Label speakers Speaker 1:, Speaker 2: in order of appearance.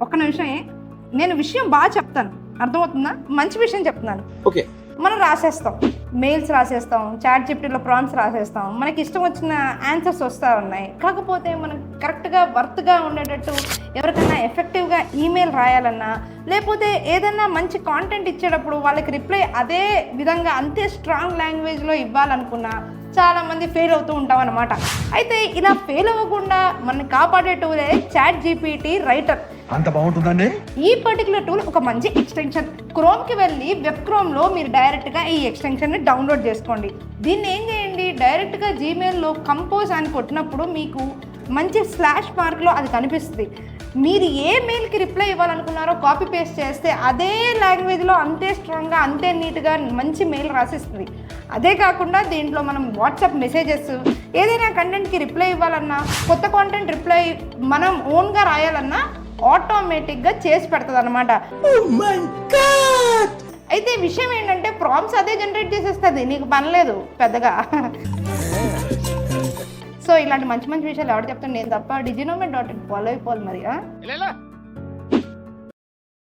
Speaker 1: ఒక్క నిమిషమే, నేను విషయం బాగా చెప్తాను, అర్థమవుతుందా? మంచి విషయం చెప్తున్నాను.
Speaker 2: ఓకే,
Speaker 1: మనం రాసేస్తాం, మెయిల్స్ రాసేస్తాం, చాట్ జీపీటీలో ప్రాంప్ట్స్ రాసేస్తాం, మనకి ఇష్టం వచ్చిన ఆన్సర్స్ వస్తూ ఉన్నాయి. కాకపోతే మనం కరెక్ట్గా వర్త్గా ఉండేటట్టు ఎవరికైనా ఎఫెక్టివ్గా ఈమెయిల్ రాయాలన్నా, లేకపోతే ఏదైనా మంచి కాంటెంట్ ఇచ్చేటప్పుడు వాళ్ళకి రిప్లై అదే విధంగా అంతే స్ట్రాంగ్ లాంగ్వేజ్లో ఇవ్వాలనుకున్నా చాలామంది ఫెయిల్ అవుతూ ఉంటాం అన్నమాట. అయితే ఇలా ఫెయిల్ అవ్వకుండా మనని కాపాడే టూలే చాట్ జీపీటీ రైటర్.
Speaker 2: అంత బాగుంటుందండి.
Speaker 1: ఈ పర్టికులర్ టూల్ ఒక మంచి ఎక్స్టెన్షన్. క్రోమ్కి వెళ్ళి వెబ్ క్రోమ్లో మీరు డైరెక్ట్గా ఈ ఎక్స్టెన్షన్ని డౌన్లోడ్ చేసుకోండి. దీన్ని ఏం చేయండి, డైరెక్ట్గా జీమెయిల్లో కంపోజ్ అని కొట్టినప్పుడు మీకు మంచి స్లాష్ మార్క్లో అది కనిపిస్తుంది. మీరు ఏ మెయిల్కి రిప్లై ఇవ్వాలనుకున్నారో కాపీ పేస్ట్ చేస్తే అదే లాంగ్వేజ్లో అంతే స్ట్రాంగ్గా అంతే నీట్గా మంచి మెయిల్ రాసిస్తుంది. అదే కాకుండా దీంట్లో మనం వాట్సాప్ మెసేజెస్, ఏదైనా కంటెంట్కి రిప్లై ఇవ్వాలన్నా, కొత్త కాంటెంట్ రిప్లై మనం ఓన్గా రాయాలన్నా ఆటోమేటిక్గా చేసి పెడుతుంది అనమాట. అయితే విషయం ఏంటంటే ప్రాంప్ట్స్ అదే జనరేట్ చేసేస్తుంది, నీకు పనిలేదు పెద్దగా. సో ఇలాంటి మంచి మంచి విషయాలు ఎవరు చెప్తాను, నేను తప్ప. Diginomed.in ఫాలో అయిపోవాలి మరి.